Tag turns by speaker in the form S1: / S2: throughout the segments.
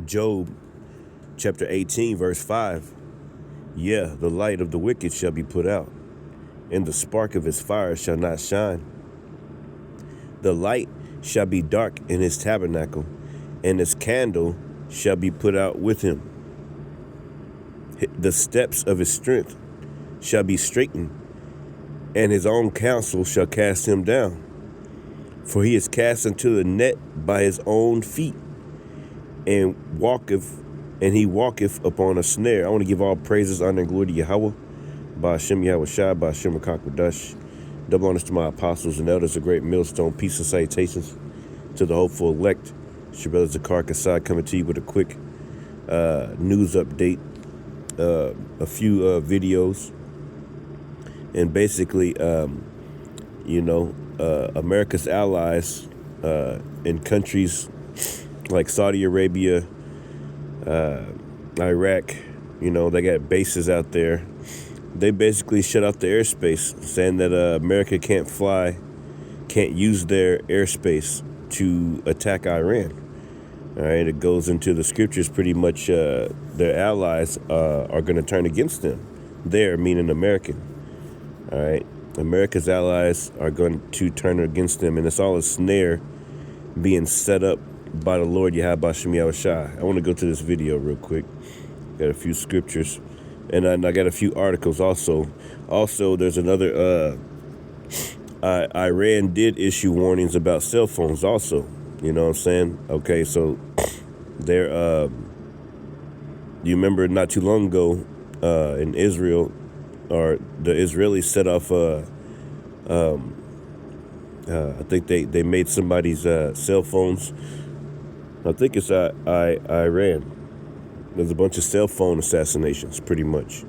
S1: Job chapter 18, verse 5. Yeah, the light of the wicked shall be put out, and the spark of his fire shall not shine. The light shall be dark in his tabernacle, and his candle shall be put out with him. The steps of his strength shall be straightened, and his own counsel shall cast him down. For he is cast into the net by his own feet, and he walketh upon a snare. I want to give all praises, honor, and glory to Yahweh, by Hashem Yahweh Shai, by Hashem Rakakwadash. Double honors to my apostles and elders, a great millstone. Peace and salutations to the hopeful elect. It's your brother Zakar Kasai coming to you with a quick news update, a few videos, and basically, America's allies in countries like Saudi Arabia, Iraq, they got bases out there. They basically shut off the airspace, saying that America can't use their airspace to attack Iran. All right, it goes into the scriptures pretty much. Their allies are going to turn against them. They're meaning American. All right, America's allies are going to turn against them, and it's all a snare being set up by the Lord Yahweh Shem Yahweh Shai. I want to go to this video real quick. Got a few scriptures, and I got a few articles also. Also, there's another. Iran did issue warnings about cell phones also. You know what I'm saying? Okay, so they're. You remember not too long ago in Israel, or the Israelis set off. I think they made somebody's cell phones. I think it's Iran. There's a bunch of cell phone assassinations, pretty much.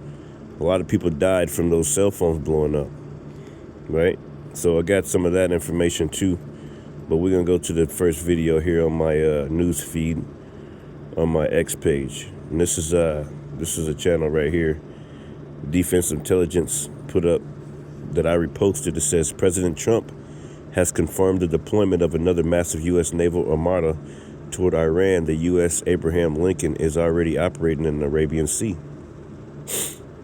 S1: A lot of people died from those cell phones blowing up, right? So I got some of that information too. But we're going to go to the first video here on my news feed on my X page. And this is a channel right here, Defense Intelligence, put up that I reposted. It says President Trump has confirmed the deployment of another massive U.S. naval armada toward Iran. The U.S. Abraham Lincoln is already operating in the Arabian Sea.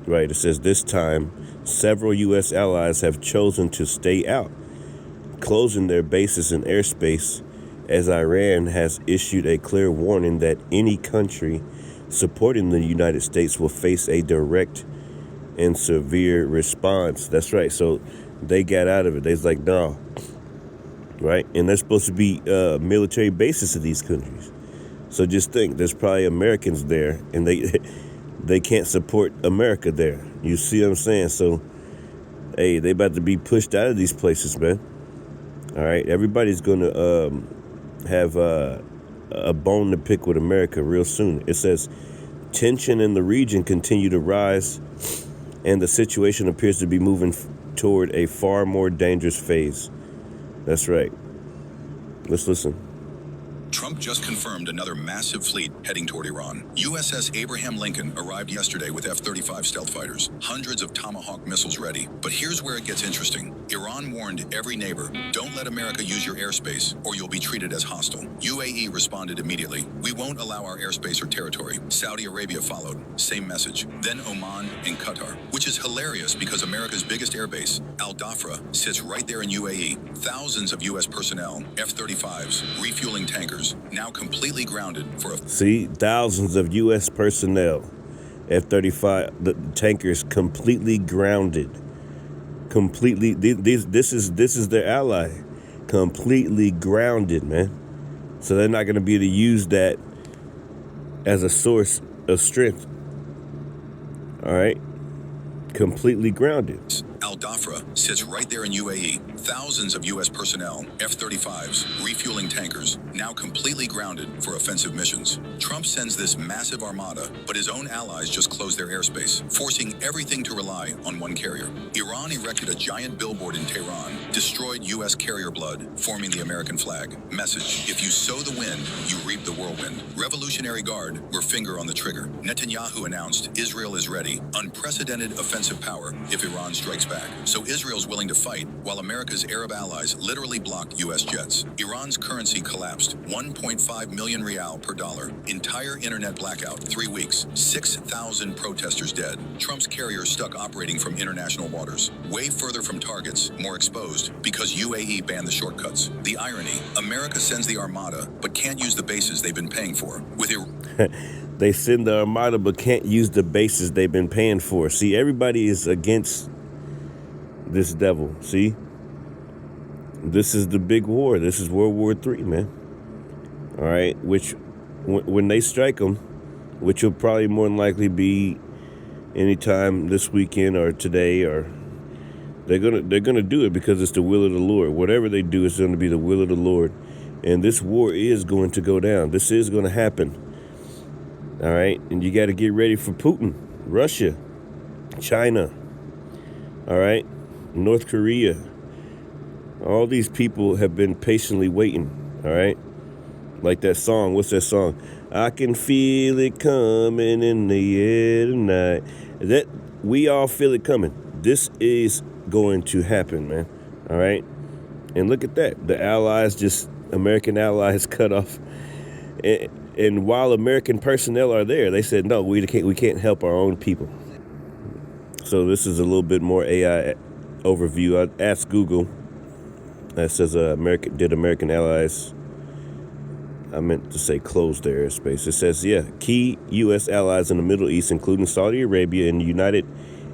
S1: Right, it says this time several U.S. allies have chosen to stay out, closing their bases and airspace, as Iran has issued a clear warning that any country supporting the United States will face a direct and severe response. That's right. So they got out of it. They was like, no. Right. And there's supposed to be military bases in these countries. So just think, there's probably Americans there, and they can't support America there. You see what I'm saying? So, hey, they about to be pushed out of these places, man. All right. Everybody's going to have a bone to pick with America real soon. It says tension in the region continue to rise, and the situation appears to be moving toward a far more dangerous phase. That's right. Let's listen.
S2: Trump just confirmed another massive fleet heading toward Iran. USS Abraham Lincoln arrived yesterday with F-35 stealth fighters, hundreds of Tomahawk missiles ready. But here's where it gets interesting. Iran warned every neighbor, don't let America use your airspace or you'll be treated as hostile. UAE responded immediately, we won't allow our airspace or territory. Saudi Arabia followed, same message. Then Oman and Qatar, which is hilarious because America's biggest airbase, Al Dhafra, sits right there in UAE. Thousands of US personnel, F-35s, refueling tankers, now completely grounded for a...
S1: See, thousands of U.S. personnel, F-35, the tankers completely grounded. Completely, this is their ally. Completely grounded, man. So they're not going to be able to use that as a source of strength. All right? Completely grounded.
S2: Al Dhafra sits right there in UAE. Thousands of U.S. personnel, F-35s, refueling tankers, now completely grounded for offensive missions. Trump sends this massive armada, but his own allies just closed their airspace, forcing everything to rely on one carrier. Iran erected a giant billboard in Tehran, destroyed U.S. carrier blood, forming the American flag. Message, if you sow the wind, you reap the whirlwind. Revolutionary Guard were finger on the trigger. Netanyahu announced Israel is ready. Unprecedented offensive power if Iran strikes back. back. So Israel's willing to fight, while America's Arab allies literally block U.S. jets. Iran's currency collapsed, 1.5 million rial per dollar. Entire internet blackout, 3 weeks. 6,000 protesters dead. Trump's carrier stuck operating from international waters. Way further from targets, more exposed, because UAE banned the shortcuts. The irony, America sends the Armada, but can't use the bases they've been paying for. With
S1: They send the Armada but can't use the bases they've been paying for. See, everybody is against this devil. See? This is the big war. This is World War III, man. All right? Which, when they strike them, which will probably more than likely be anytime this weekend or today, or they're gonna do it because it's the will of the Lord. Whatever they do is going to be the will of the Lord. And this war is going to go down. This is going to happen. All right? And you got to get ready for Putin, Russia, China, all right? North Korea. All these people have been patiently waiting, all right? Like that song. What's that song? I can feel it coming in the air tonight. That we all feel it coming. This is going to happen, man. All right? And look at that. The allies, American allies cut off. And while American personnel are there, they said, no, we can't help our own people. So this is a little bit more AI overview. I asked Google. That says, did American allies, I meant to say close their airspace. It says, yeah, key U.S. allies in the Middle East, including Saudi Arabia and the United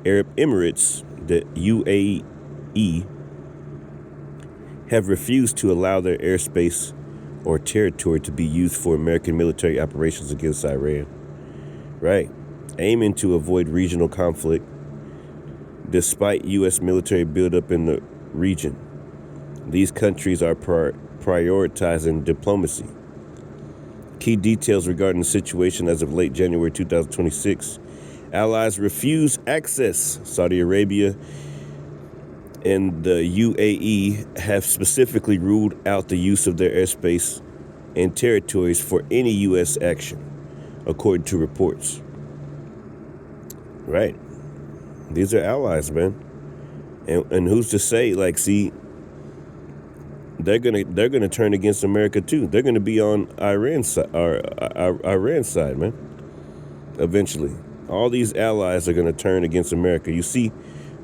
S1: Arab Emirates, the UAE, have refused to allow their airspace or territory to be used for American military operations against Iran. Right. Aiming to avoid regional conflict despite U.S. military buildup in the region. These countries are prioritizing diplomacy. Key details regarding the situation as of late January 2026. Allies refuse access. Saudi Arabia and the UAE have specifically ruled out the use of their airspace and territories for any U.S. action, according to reports. Right. These are allies, man. And who's to say, like, see, they're gonna turn against America too. They're gonna be on Iran's side, man. Eventually, all these allies are gonna turn against America. You see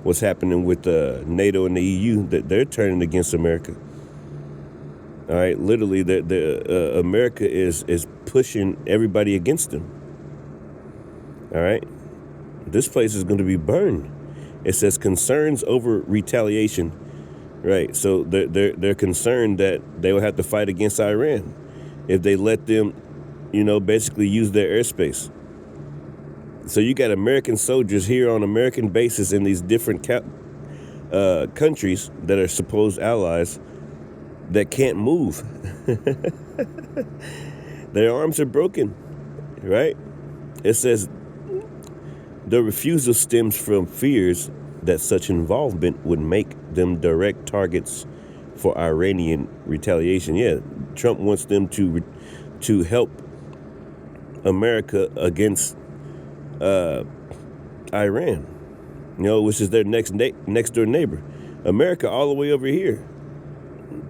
S1: what's happening with NATO and the EU? That they're turning against America. All right, literally, America is pushing everybody against them. All right, this place is going to be burned. It says concerns over retaliation. Right, so they're concerned that they will have to fight against Iran if they let them, basically use their airspace. So you got American soldiers here on American bases in these different countries that are supposed allies that can't move. Their arms are broken, right? It says the refusal stems from fears that such involvement would make them direct targets for Iranian retaliation. Yeah, Trump wants them to help America against Iran, which is their next door neighbor. America all the way over here,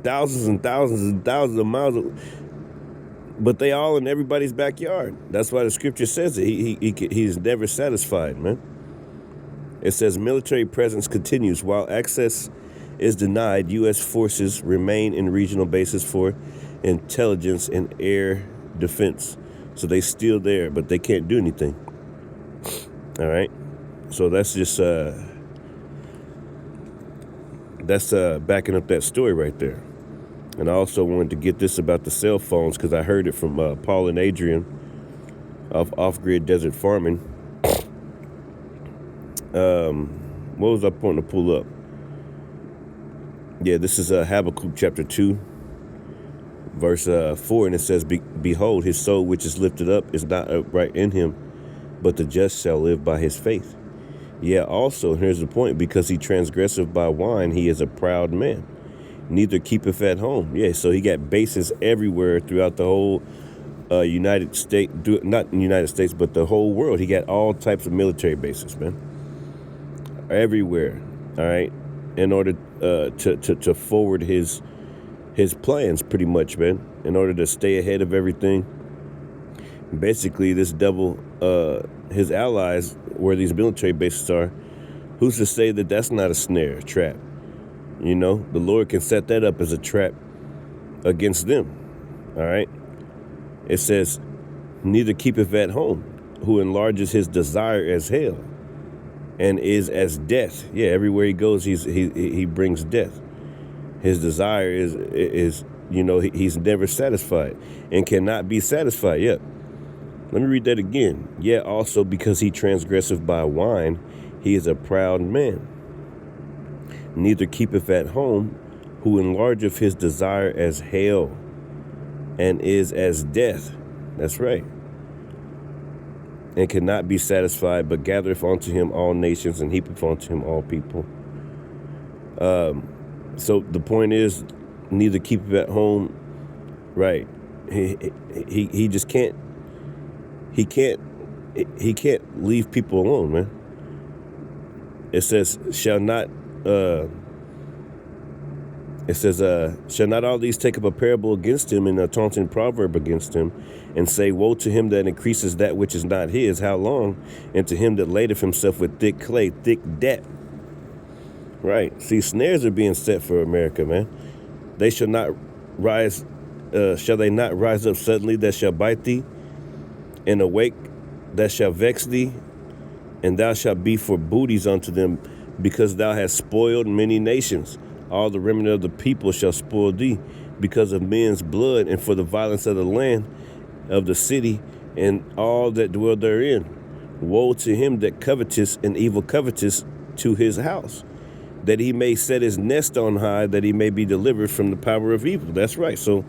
S1: thousands and thousands and thousands of miles, but they all in everybody's backyard. That's why the scripture says it. He's never satisfied, man. It says military presence continues while access is denied. U.S. forces remain in regional bases for intelligence and air defense. So they still there, but they can't do anything. All right. So that's just backing up that story right there. And I also wanted to get this about the cell phones because I heard it from Paul and Adrian of Off-Grid Desert Farming. What was I pointing to pull up? Yeah, this is Habakkuk chapter 2, verse 4, and it says, Behold, his soul which is lifted up is not upright in him, but the just shall live by his faith. Yeah, also, here's the point, because he transgresseth by wine, he is a proud man, neither keepeth at home. Yeah, so he got bases everywhere throughout the whole United States, not the United States, but the whole world. He got all types of military bases, man. Everywhere. all right, in order to forward his plans, pretty much, man, in order to stay ahead of everything. Basically, this devil, his allies, where these military bases are, who's to say that that's not a snare, a trap? You know, the Lord can set that up as a trap against them, all right? It says, neither keepeth at home, who enlarges his desire as hell, and is as death. Yeah, everywhere he goes, he brings death. His desire is you know, he's never satisfied and cannot be satisfied. Yep. Let me read that again. Yeah, also because he transgresseth by wine, he is a proud man. Neither keepeth at home, who enlargeth his desire as hell, and is as death. That's right. And cannot be satisfied, but gathereth unto him all nations, and heapeth unto him all people. So the point is, neither keepeth at home, right? He just can't. He can't leave people alone, man. It says, shall not all these take up a parable against him, and a taunting proverb against him, and say, woe to him that increases that which is not his, how long? And to him that ladeth himself with thick clay, thick debt. Right. See, snares are being set for America, man. They shall not rise, shall they not rise up suddenly that shall bite thee, and awake that shall vex thee, and thou shalt be for booties unto them, because thou hast spoiled many nations. All the remnant of the people shall spoil thee, because of men's blood, and for the violence of the land, of the city, and all that dwell therein. Woe to him that coveteth, and evil coveteth to his house, that he may set his nest on high, that he may be delivered from the power of evil. That's right. So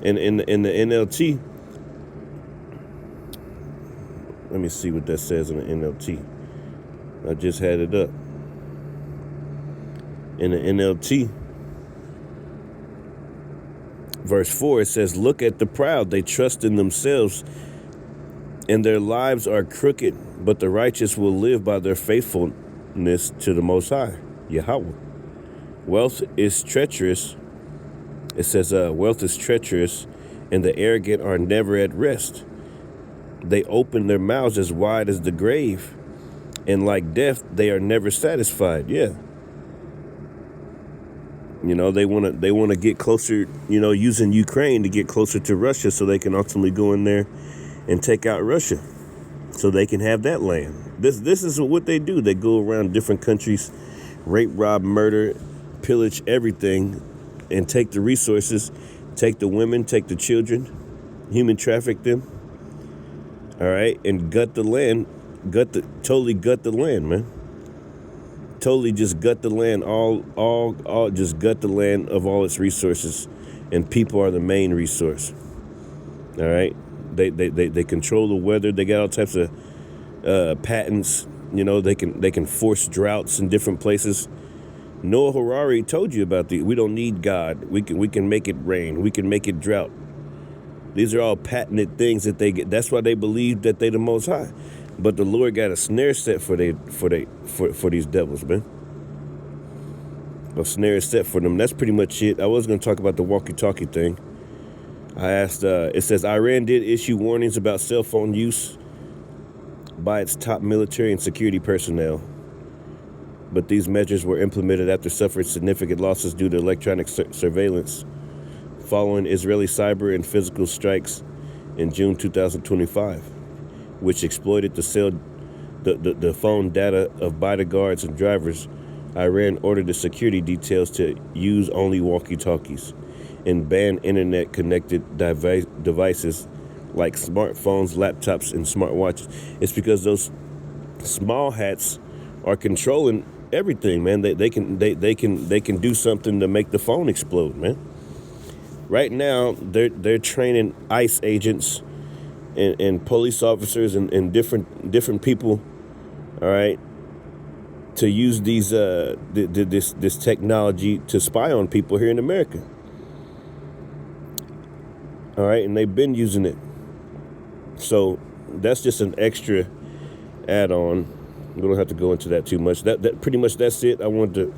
S1: in the NLT, let me see what that says in the NLT. I just had it up. In the NLT, verse 4, it says, look at the proud, they trust in themselves, and their lives are crooked, but the righteous will live by their faithfulness to the Most High, Yahweh. Wealth is treacherous. It says, wealth is treacherous, and the arrogant are never at rest. They open their mouths as wide as the grave, and like death, they are never satisfied. Yeah. You know, they want to get closer, you know, using Ukraine to get closer to Russia so they can ultimately go in there and take out Russia so they can have that land. This is what they do. They go around different countries, rape, rob, murder, pillage everything, and take the resources, take the women, take the children, human traffic them. All right, and gut the land, totally gut the land, man. Totally just gut the land, all just gut the land of all its resources, and people are the main resource. All right, they control the weather. They got all types of patents. You know, they can force droughts in different places. Noah Harari told you about we don't need God. We can make it rain. We can make it drought. These are all patented things that they get. That's why they believe that they the Most High. But the Lord got a snare set for these devils, man. A snare set for them. That's pretty much it. I was going to talk about the walkie-talkie thing. I asked, it says, Iran did issue warnings about cell phone use by its top military and security personnel. But these measures were implemented after suffering significant losses due to electronic surveillance following Israeli cyber and physical strikes in June 2025, which exploited the phone data of bodyguards and drivers. Iran ordered the security details to use only walkie-talkies and ban internet-connected devices like smartphones, laptops, and smartwatches. It's because those small hats are controlling everything, man. They can do something to make the phone explode, man. Right now, they're training ICE agents and police officers and different people, all right, to use these this technology to spy on people here in America. All right, and they've been using it. So that's just an extra add-on. We don't have to go into that too much. That pretty much that's it. I wanted to,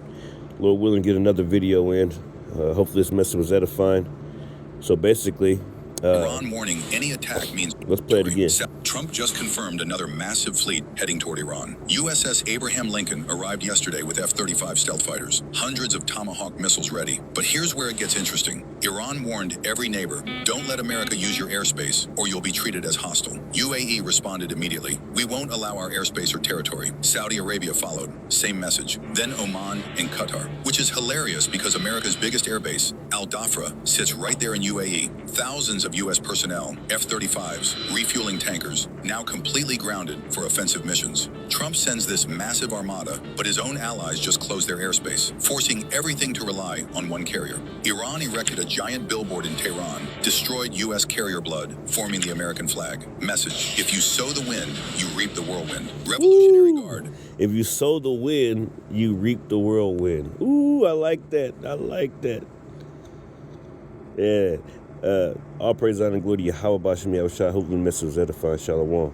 S1: Lord willing, get another video in. Hopefully this message was edifying. So basically,
S2: Iran warning any attack means...
S1: Let's play it again.
S2: Trump just confirmed another massive fleet heading toward Iran. USS Abraham Lincoln arrived yesterday with F-35 stealth fighters, hundreds of Tomahawk missiles ready. But here's where it gets interesting. Iran warned every neighbor, don't let America use your airspace or you'll be treated as hostile. UAE responded immediately, we won't allow our airspace or territory. Saudi Arabia followed, same message. Then Oman and Qatar, which is hilarious because America's biggest airbase, Al Dhafra, sits right there in UAE. Thousands of U.S. personnel, F-35s, refueling tankers, now completely grounded for offensive missions. Trump sends this massive armada, but his own allies just closed their airspace, forcing everything to rely on one carrier. Iran erected a giant billboard in Tehran, destroyed U.S. carrier blood, forming the American flag. Message, if you sow the wind, you reap the whirlwind. Revolutionary Guard.
S1: If you sow the wind, you reap the whirlwind. Ooh, I like that. I like that. Yeah. All praise, honor, and glory to Yahweh Bashim Yahushua. Hopefully the message was edifying. Shalom.